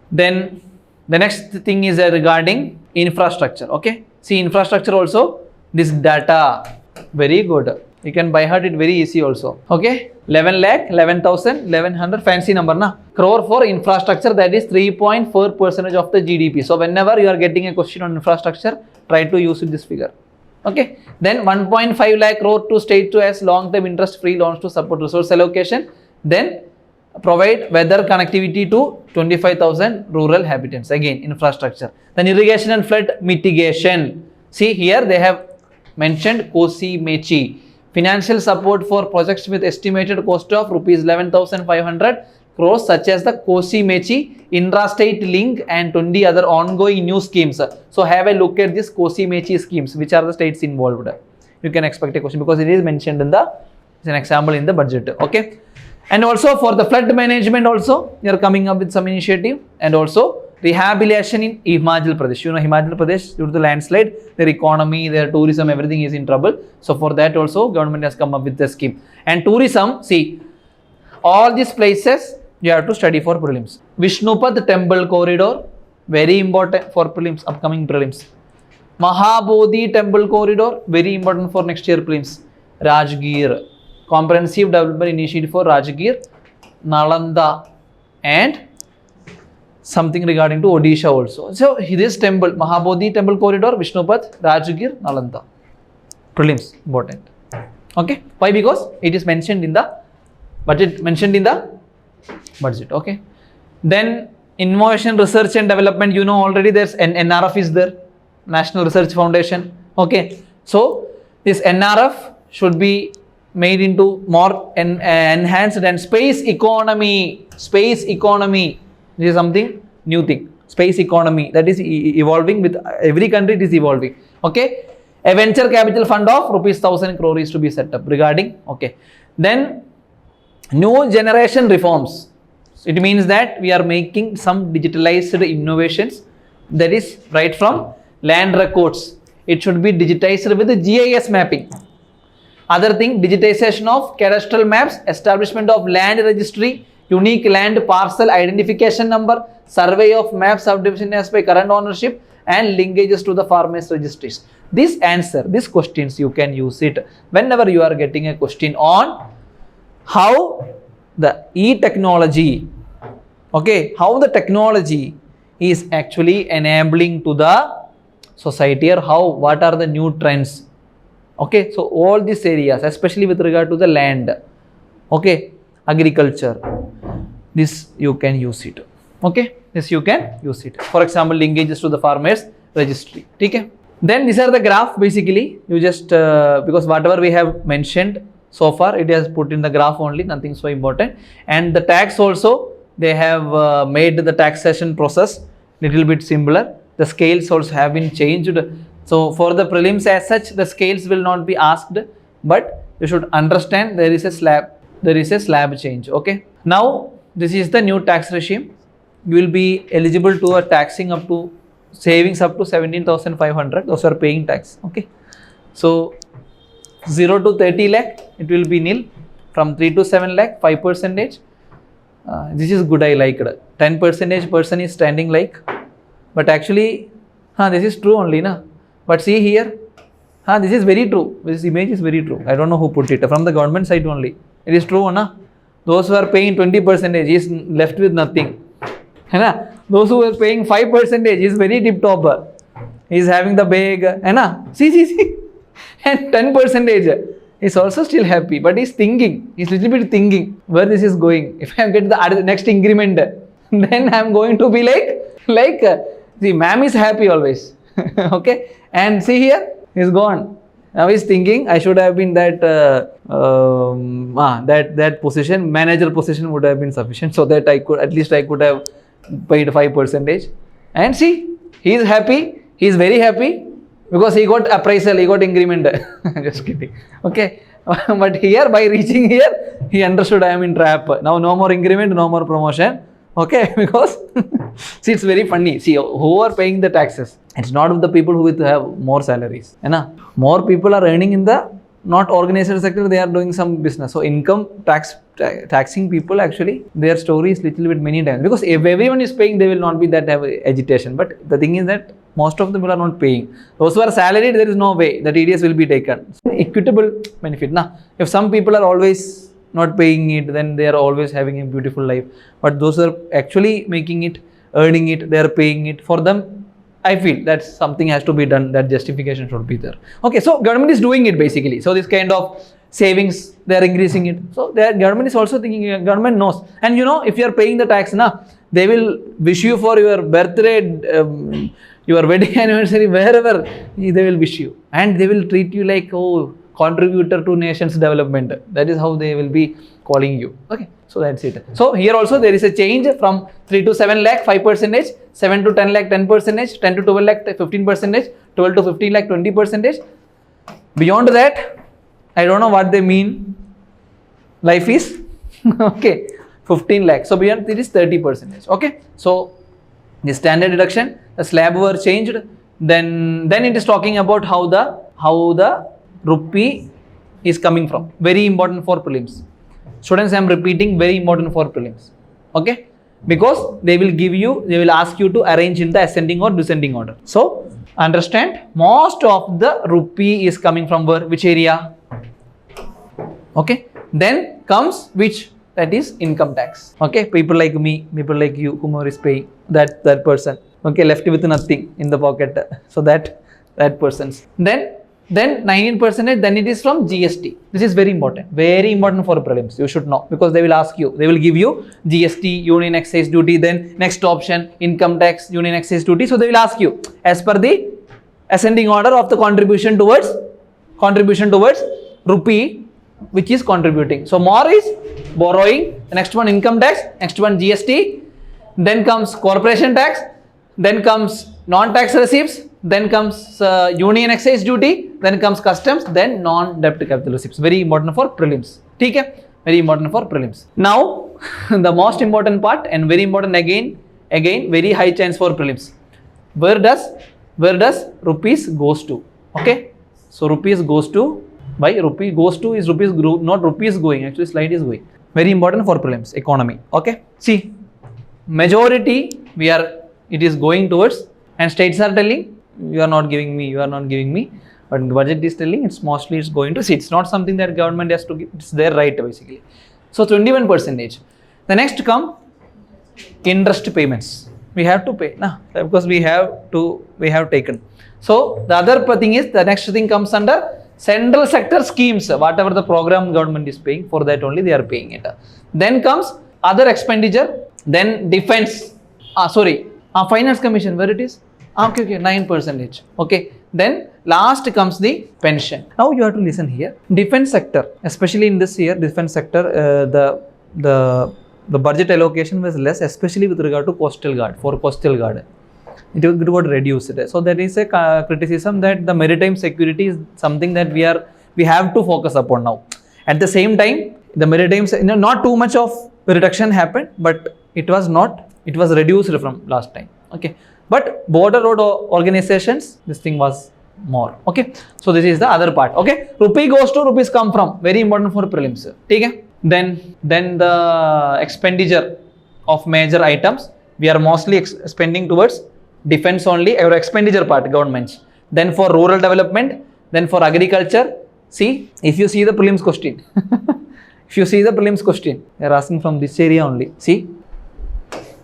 Then the next thing is regarding infrastructure. Okay. See, infrastructure also, this data, very good. You can by heart it very easy also. Okay. 11 lakh, 11,000, 1100, fancy number na. Crore for infrastructure, that is 3.4% of the GDP. So whenever you are getting a question on infrastructure, try to use this figure. Okay. Then 1.5 lakh crore to state to as long-term interest-free loans to support resource allocation. Then provide weather connectivity to 25,000 rural habitants. Again, infrastructure. Then irrigation and flood mitigation. See, here they have mentioned Kosi Mechi. Financial support for projects with estimated cost of rupees 11,500 crores such as the Kosi Mechi, intrastate link and 20 other ongoing new schemes. So have a look at this Kosi Mechi schemes, which are the states involved. You can expect a question because it is mentioned in it's an example in the budget. Okay. And also for the flood management also, you are coming up with some initiative, and also rehabilitation in Himachal Pradesh. You know, Himachal Pradesh, due to the landslide, their economy, their tourism, everything is in trouble. So for that also, government has come up with the scheme. And tourism, see, all these places you have to study for prelims. Vishnupad Temple Corridor, very important for prelims, upcoming prelims. Mahabodhi Temple Corridor, very important for next year prelims. Rajgir, comprehensive development initiative for Rajgir, Nalanda, and something regarding to Odisha also. So this temple, Mahabodhi Temple Corridor, Vishnupad, Rajgir, Nalanda. Prelims, important. Okay. Why? Because it is mentioned in the budget, okay. Then innovation, research and development, you know already there's an NRF is there, National Research Foundation. Okay. So this NRF should be made into more enhanced and space economy. Space economy. This is something new thing. Space economy that is evolving with every country. It is evolving. Okay. A venture capital fund of rupees 1,000 crore is to be set up regarding. Okay. Then new generation reforms. It means that we are making some digitalized innovations, that is right from land records. It should be digitized with the GIS mapping. Other thing, digitization of cadastral maps, establishment of land registry, unique land parcel identification number, survey of map subdivision as by current ownership, and linkages to the farmers registries. This answer, these questions you can use it whenever you are getting a question on how the e-technology, okay, how the technology is actually enabling to the society, or how, what are the new trends. Okay, so all these areas, especially with regard to the land, okay, agriculture, this you can use it. Okay, this you can use it. For example, linkages to the farmers registry. Okay. Then these are the graph. Basically, you just because whatever we have mentioned so far, it has put in the graph only, nothing so important. And the tax also, they have made the taxation process little bit simpler. The scales also have been changed. So for the prelims as such, the scales will not be asked, but you should understand there is a slab change. Okay. Now this is the new tax regime. You will be eligible to a taxing up to savings up to 17,500. Those are paying tax. Okay. So 0 to 30 lakh, it will be nil. From 3 to 7 lakh, 5%. This is good, I like it. 10% person is standing like, but actually, this is true only, na. But see here, this is very true. This image is very true. I don't know who put it. From the government side only. It is true, na. Those who are paying 20% is left with nothing. Those who are paying 5% is very tip top. He is having the bag. See. And 10% is also still happy, but he's thinking. He's little bit thinking where this is going. If I get the next increment, then I'm going to be like see, ma'am is happy always. Okay. And see here, he's gone. Now he's thinking, I should have been that that position, manager position would have been sufficient, so that I could have paid 5%. And see, he is happy. He is very happy because he got appraisal, he got increment. Just kidding. Okay. But here, by reaching here, he understood I am in trap. Now no more increment, no more promotion. Okay, because see, it's very funny. See, who are paying the taxes? It's not the people who have more salaries. More people are earning in the not organized sector, they are doing some business. So income taxing people, actually their story is little bit many times, because if everyone is paying, they will not be that have agitation. But the thing is that most of them are not paying. Those who are salaried, there is no way that TDS will be taken. Equitable benefit. If some people are always not paying it, then they are always having a beautiful life. But those who are actually making it, earning it, they are paying it, for them, I feel that something has to be done, that justification should be there. Okay, so government is doing it basically. So this kind of savings, they are increasing it. So the government is also thinking, government knows. And if you are paying the tax, they will wish you for your birthday, your wedding anniversary, wherever, they will wish you. And they will treat you like, oh, contributor to nation's development. That is how they will be calling you. Okay, so that's it. So here also there is a change from 3 to 7 lakh, 5%, 7 to 10 lakh, 10%, 10 to 12 lakh, 15%, 12 to 15 lakh, 20%. Beyond that, I don't know what they mean. Life is, okay, 15 lakh. So beyond it is 30%. Okay, so the standard deduction, the slab were changed. Then it is talking about how the rupee is coming from. Very important for prelims. Students, I am repeating, very important for prelims. Okay, because they will ask you to arrange in the ascending or descending order. So understand, most of the rupee is coming from where? Which area? Okay, then comes which? That is income tax. Okay, people like me, people like you, whomever is paying, that person. Okay, left with nothing in the pocket. So that person's. Then 19%, then it is from GST. This is very important for prelims. You should know, because they will ask you, they will give you GST, Union Excise Duty, then next option, income tax, Union Excise Duty. So they will ask you, as per the ascending order of the contribution towards rupee, which is contributing. So more is borrowing, the next one income tax, next one GST, then comes corporation tax, then comes non-tax receipts, then comes union excise duty, then comes customs, then non-debt capital receipts. Very important for prelims. Okay? Very important for prelims. Now, the most important part and very important again, very high chance for prelims. Where does rupees goes to? Okay? So rupees goes to, by rupee goes to is rupees, not rupees going, actually slide is going. Very important for prelims, economy. Okay? See, majority it is going towards, and states are telling, you are not giving me, but budget is telling it's going to see. It's not something that government has to give, it's their right basically. So 21%. The next come interest payments. We have to pay, because we have taken. So the other thing is, the next thing comes under central sector schemes. Whatever the program government is paying, for that only they are paying it. Then comes other expenditure, then defense, finance commission, where it is? Okay, 9%. Okay, then last comes the pension. Now you have to listen here. Defense sector, especially in this year, defense sector, the budget allocation was less, especially with regard to coastal guard. For coastal guard, it got reduced. So there is a criticism that the maritime security is something that we have to focus upon now. At the same time, the maritime, not too much of reduction happened, but it was reduced from last time. Okay, but border road organizations, this thing was more. Okay, so this is the other part. Okay, rupee goes to, rupees come from, very important for prelims. Okay, then the expenditure of major items, we are mostly spending towards defense only, our expenditure part, governments. Then for rural development, then for agriculture. See, if you see the prelims question, they are asking from this area only. See,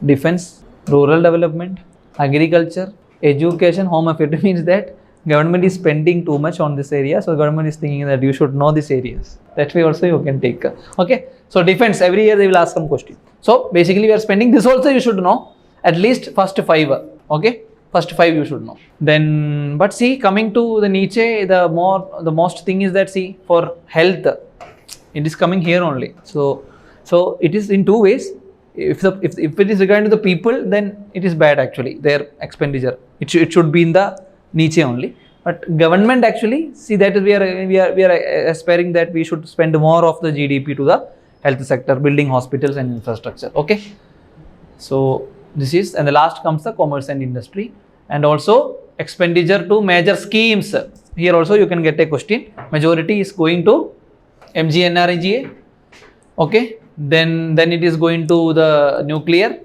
defense, rural development, agriculture, education, home affairs. It means that government is spending too much on this area, so government is thinking that you should know these areas. That way also you can take. Okay, so defense, every year they will ask some question. So basically we are spending this also, you should know at least first 5. Okay, first 5 you should know. Then, but see, coming to the niche, the most thing is that, see, for health, it is coming here only. So it is in 2 ways. If it is regarding to the people, then it is bad actually, their expenditure. It should be in the niche only. But government actually, see, that is we are aspiring that we should spend more of the GDP to the health sector, building hospitals and infrastructure. Okay, so this is, and the last comes the commerce and industry, and also expenditure to major schemes. Here also you can get a question. Majority is going to MGNREGA. Okay, then it is going to the nuclear.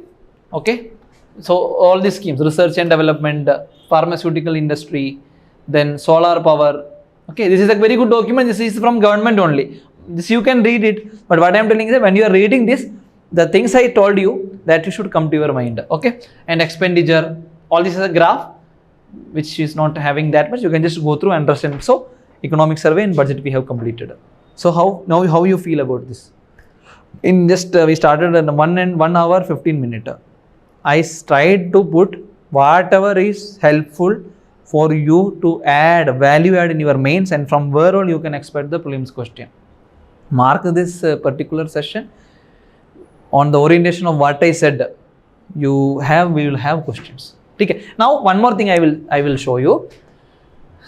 Okay, so all these schemes, research and development, pharmaceutical industry, then solar power. Okay, this is a very good document. This is from government only. This you can read it, but what I am telling is that when you are reading this, the things I told you, that you should come to your mind. Okay, and expenditure, all this is a graph which is not having that much. You can just go through and understand. So economic survey and budget we have completed. So how you feel about this? In just we started in 1 hour 15 minutes. I tried to put whatever is helpful for you to add value add in your mains, and from where all you can expect the prelims question. Mark this particular session on the orientation of what I said. We will have questions. Okay. Now one more thing I will show you.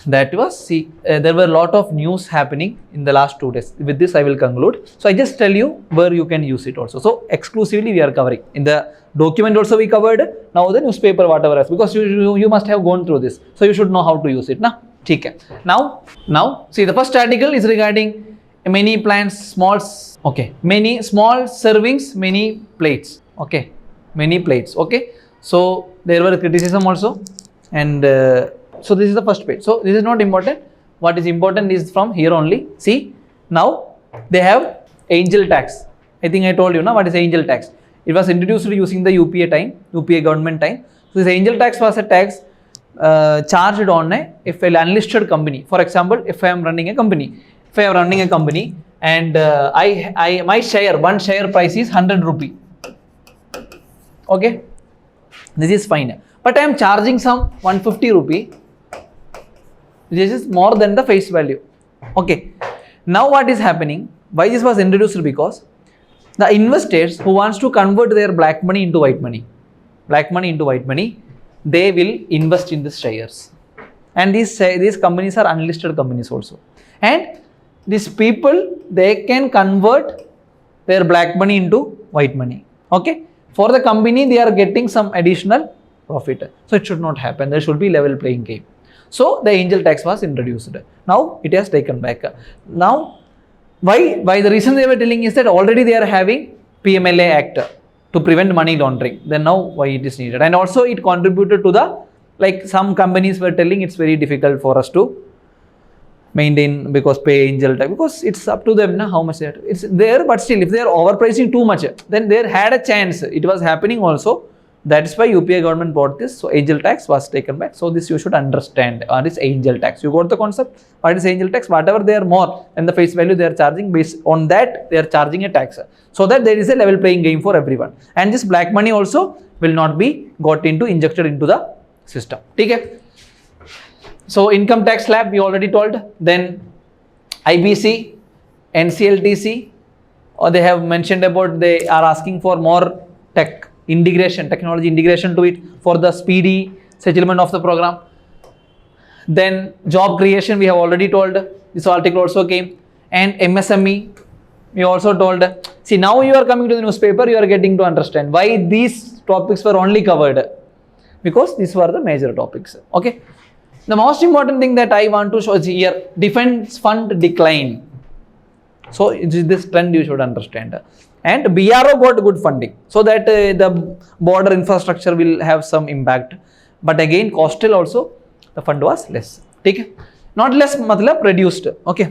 That was, see, there were a lot of news happening in the last 2 days. With this I will conclude. So I just tell you where you can use it also. So exclusively we are covering. In the document also we covered. Now the newspaper, whatever else, because you must have gone through this. So you should know how to use it. Okay. Now see, the first article is regarding many plants, many small servings, many plates. Okay, many plates. Okay, so there were criticism also, and so this is the first page. So this is not important. What is important is from here only. See, now they have angel tax. I think I told you now what is angel tax. It was introduced using the UPA government time. So this angel tax was a tax charged on if an unlisted company. For example, if I am running a company, and my share, one share price is 100 rupee. Okay, this is fine. But I am charging some 150 rupee. This is more than the face value. Okay, now what is happening? Why this was introduced? Because the investors who wants to convert their black money into white money, they will invest in the shares. And these companies are unlisted companies also. And these people, they can convert their black money into white money. Okay. For the company, they are getting some additional profit. So it should not happen. There should be level playing game. So the angel tax was introduced. Now it has taken back. Now, why the reason they were telling is that already they are having PMLA Act to prevent money laundering. Then now why it is needed. And also it contributed to the, like some companies were telling, it's very difficult for us to maintain because pay angel tax, because it's up to them now how much it's there. But still, if they are overpricing too much, then they had a chance. It was happening also. That's why UPA government bought this. So angel tax was taken back. So this you should understand. This angel tax. You got the concept? What is angel tax? Whatever they are more than the face value they are charging, based on that they are charging a tax. So that there is a level playing game for everyone. And this black money also will not be injected into the system. Okay. So income tax slab we already told. Then IBC, NCLTC, or they have mentioned about they are asking for more technology integration to it for the speedy settlement of the program. Then job creation we have already told. This article also came. And MSME we also told. See, now you are coming to the newspaper, you are getting to understand why these topics were only covered. Because these were the major topics. Okay. The most important thing that I want to show is here, defense fund decline. So this trend you should understand. And BRO got good funding, so that the border infrastructure will have some impact. But again, coastal also, the fund was less. Okay? Not less, matlab reduced. Okay.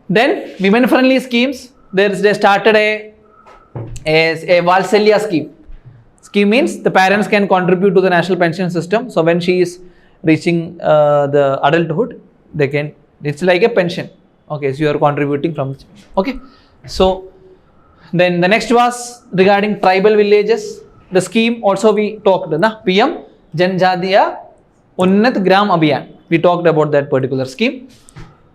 Then women friendly schemes, they started a Valsalya scheme. Scheme means the parents can contribute to the national pension system. So when she is reaching the adulthood, they can, it's like a pension. Okay, so you are contributing from, okay. So then the next was regarding tribal villages. The scheme also we talked, PM Janjadiya Unnat Gram Abhiyan. We talked about that particular scheme.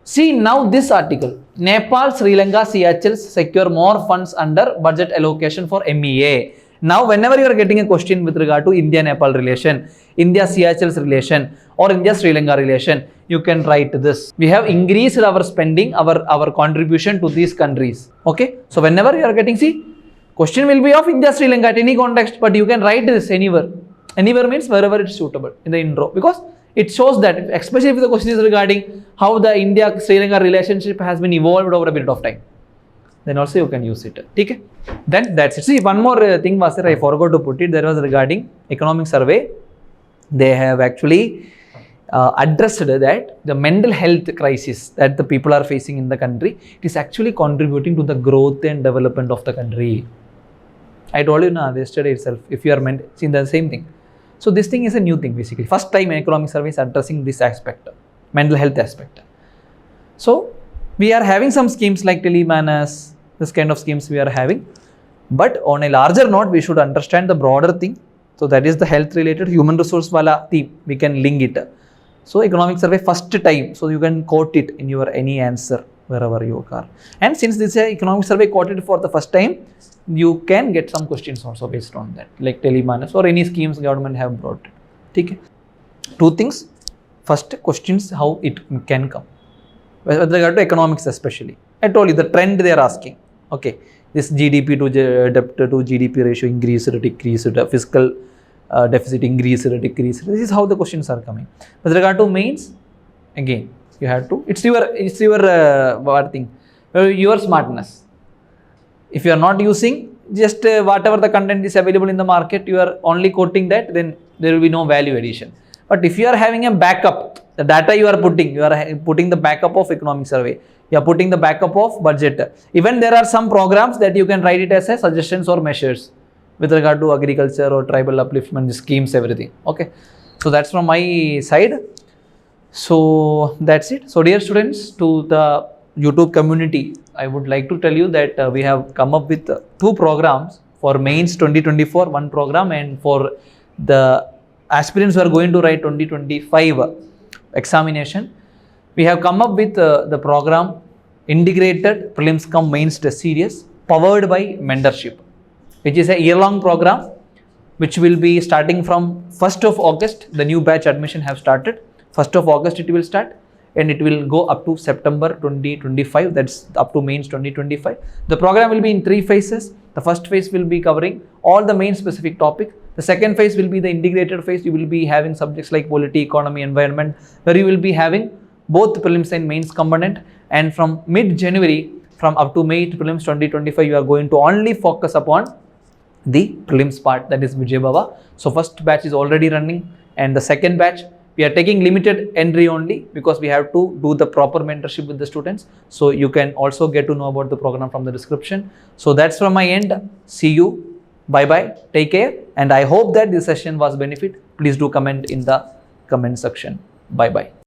See now this article, Nepal, Sri Lanka, Seychelles secure more funds under budget allocation for MEA. Now whenever you are getting a question with regard to India-Nepal relation, India-Seychelles relation, or India-Sri Lanka relation, you can write this. We have increased our spending, our contribution to these countries. Okay. So whenever you are getting, see, question will be of India-Sri Lanka at any context, but you can write this anywhere. Anywhere means wherever it's suitable in the intro, because it shows that, especially if the question is regarding how the India-Sri Lanka relationship has been evolved over a period of time, then also you can use it. Okay? Then that's it. See, one more thing was there, I forgot to put it. There was regarding economic survey. They have actually addressed that the mental health crisis that the people are facing in the country, it is actually contributing to the growth and development of the country. I told you yesterday itself, if you are seeing the same thing. So this thing is a new thing basically. First time economic survey is addressing this aspect, mental health aspect. So we are having some schemes like Telemanas, this kind of schemes we are having. But on a larger note, we should understand the broader thing. So that is the health related human resource wala theme. We can link it. So economic survey first time. So you can quote it in your any answer wherever you are. And since this is economic survey quoted for the first time, you can get some questions also based on that, like Telemanas or any schemes government have brought. Okay. Two things. First, questions how it can come. With regard to economics especially. I told you the trend they are asking. Okay. This GDP to debt to GDP ratio increased, decreased, fiscal deficit increased, decreased. This is how the questions are coming. With regard to mains, again, you have to, it's your what thing, your smartness. If you are not using, just whatever the content is available in the market, you are only quoting that, then there will be no value addition. But if you are having a backup, the data you are putting the backup of economic survey, you are putting the backup of budget. Even there are some programs that you can write it as a suggestions or measures with regard to agriculture or tribal upliftment schemes, everything. Okay. So that's from my side. So that's it. So dear students, to the YouTube community, I would like to tell you that we have come up with two programs for mains 2024, one program, and for the aspirants who are going to write 2025 examination. We have come up with the program Integrated Prelims cum Mains Test Series powered by Mentorship, which is a year-long program which will be starting from 1st of August. The new batch admission have started. 1st of August it will start and it will go up to September 2025. That's up to Mains 2025. The program will be in 3 phases. The first phase will be covering all the main specific topic. The second phase will be the integrated phase. You will be having subjects like polity, economy, environment, where you will be having both prelims and mains component. And from mid-January, from up to May prelims 2025, you are going to only focus upon the prelims part, that is Vijay Baba. So first batch is already running, and the second batch we are taking limited entry only because we have to do the proper mentorship with the students. So you can also get to know about the program from the description. So that's from my end. See you. Bye bye. Take care. And I hope that this session was benefit. Please do comment in the comment section. Bye bye.